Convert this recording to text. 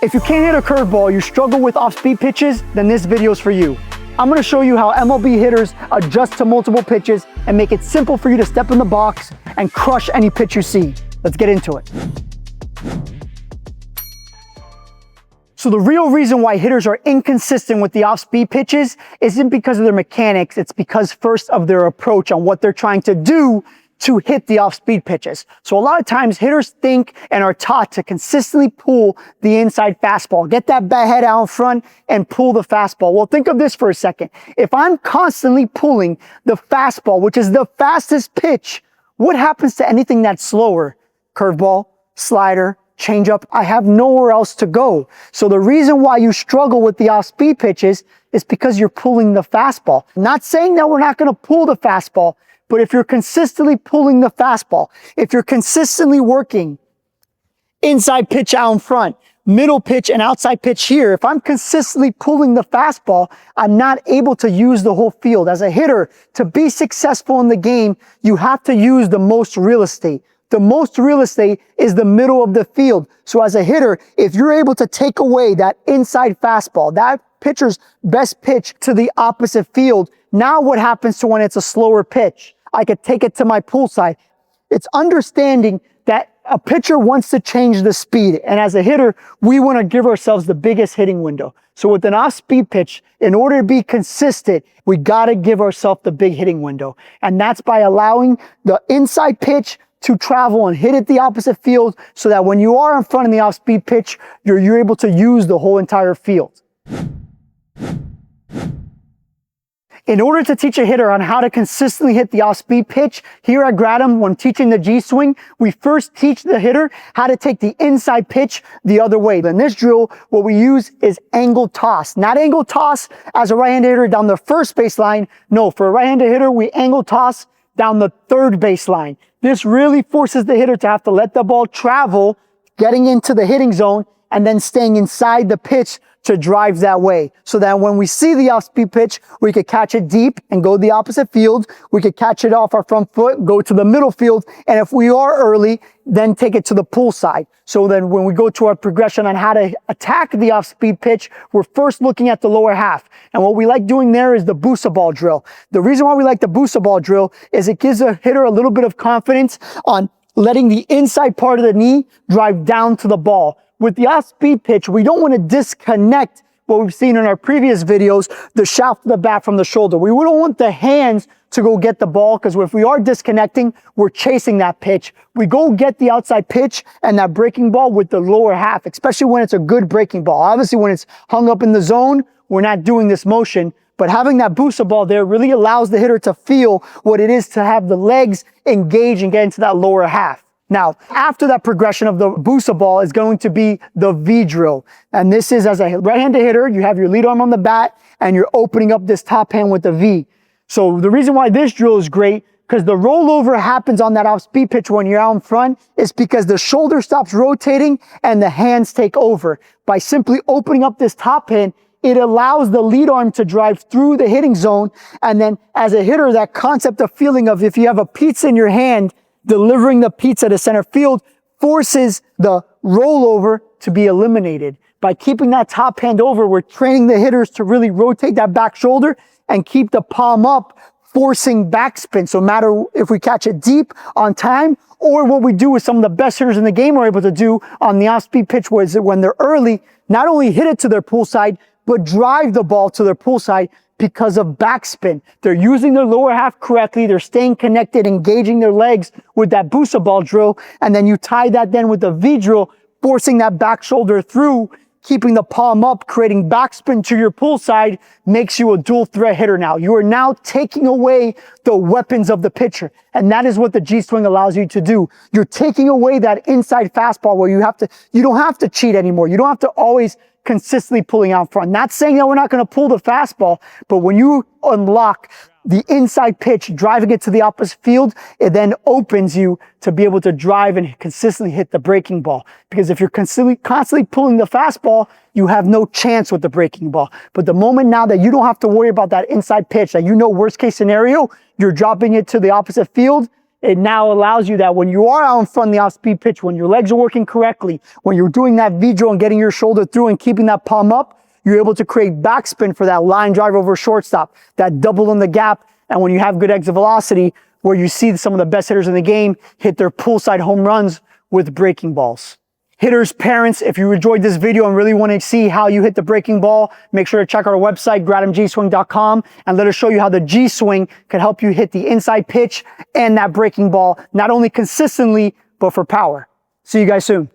If you can't hit a curveball, you struggle with off-speed pitches, then this video is for you. I'm gonna show you how MLB hitters adjust to multiple pitches and make it simple for you to step in the box and crush any pitch you see. Let's get into it. So the real reason why hitters are inconsistent with the off-speed pitches isn't because of their mechanics, it's because first of their approach on what they're trying to do to hit the off-speed pitches. So a lot of times hitters think and are taught to consistently pull the inside fastball, get that bat head out in front and pull the fastball. Well, think of this for a second. If I'm constantly pulling the fastball, which is the fastest pitch, what happens to anything that's slower? Curveball, slider, changeup, I have nowhere else to go. So the reason why you struggle with the off-speed pitches is because you're pulling the fastball. I'm not saying that we're not going to pull the fastball, but if you're consistently pulling the fastball, if you're consistently working inside pitch out in front, middle pitch and outside pitch here, if I'm consistently pulling the fastball, I'm not able to use the whole field. As a hitter, to be successful in the game, you have to use the most real estate. The most real estate is the middle of the field. So as a hitter, if you're able to take away that inside fastball, that pitcher's best pitch to the opposite field, now what happens to when it's a slower pitch? I could take it to my pull side. It's understanding that a pitcher wants to change the speed. And as a hitter, we want to give ourselves the biggest hitting window. So with an off-speed pitch, in order to be consistent, we got to give ourselves the big hitting window. And that's by allowing the inside pitch to travel and hit it the opposite field so that when you are in front of the off-speed pitch, you're able to use the whole entire field. In order to teach a hitter on how to consistently hit the off-speed pitch, here at Gradum, when teaching the G-swing, we first teach the hitter how to take the inside pitch the other way. In this drill, what we use is angle toss. Not angle toss as a right-handed hitter down the first baseline. No, for a right-handed hitter, we angle toss down the third baseline. This really forces the hitter to have to let the ball travel, getting into the hitting zone, and then staying inside the pitch to drive that way. So that when we see the off-speed pitch, we could catch it deep and go the opposite field. We could catch it off our front foot, go to the middle field. And if we are early, then take it to the pull side. So then when we go to our progression on how to attack the off-speed pitch, we're first looking at the lower half. And what we like doing there is the booster ball drill. The reason why we like the booster ball drill is it gives a hitter a little bit of confidence on letting the inside part of the knee drive down to the ball. With the off-speed pitch, we don't want to disconnect what we've seen in our previous videos, the shaft of the bat from the shoulder. We don't want the hands to go get the ball because if we are disconnecting, we're chasing that pitch. We go get the outside pitch and that breaking ball with the lower half, especially when it's a good breaking ball. Obviously, when it's hung up in the zone, we're not doing this motion. But having that booster ball there really allows the hitter to feel what it is to have the legs engage and get into that lower half. Now, after that progression of the booster ball is going to be the V drill. And this is as a right-handed hitter, you have your lead arm on the bat and you're opening up this top hand with the V. So the reason why this drill is great, because the rollover happens on that off-speed pitch when you're out in front, is because the shoulder stops rotating and the hands take over. By simply opening up this top hand, it allows the lead arm to drive through the hitting zone. And then as a hitter, that concept of feeling of if you have a pizza in your hand, delivering the pizza to center field forces the rollover to be eliminated. By keeping that top hand over, we're training the hitters to really rotate that back shoulder and keep the palm up, forcing backspin. So no matter if we catch it deep on time, or what we do with some of the best hitters in the game are able to do on the off-speed pitch was when they're early, not only hit it to their pull side, but drive the ball to their pull side because of backspin. They're using their lower half correctly. They're staying connected, engaging their legs with that booster ball drill. And then you tie that then with the V drill, forcing that back shoulder through, keeping the palm up, creating backspin to your pull side, makes you a dual threat hitter now. You are now taking away the weapons of the pitcher. And that is what the G-swing allows you to do. You're taking away that inside fastball where you don't have to cheat anymore. You don't have to always consistently pulling out front. Not saying that we're not going to pull the fastball, but when you unlock the inside pitch, driving it to the opposite field, it then opens you to be able to drive and consistently hit the breaking ball. Because if you're constantly pulling the fastball, you have no chance with the breaking ball. But the moment now that you don't have to worry about that inside pitch, that you know worst case scenario, you're dropping it to the opposite field, it now allows you that when you are out in front of the off-speed pitch, when your legs are working correctly, when you're doing that V drill and getting your shoulder through and keeping that palm up, you're able to create backspin for that line drive over shortstop, that double in the gap. And when you have good exit velocity, where you see some of the best hitters in the game hit their poolside home runs with breaking balls. Hitters, parents, if you enjoyed this video and really want to see how you hit the breaking ball, make sure to check out our website, GradumGSWING.com, and let us show you how the G-swing can help you hit the inside pitch and that breaking ball, not only consistently, but for power. See you guys soon.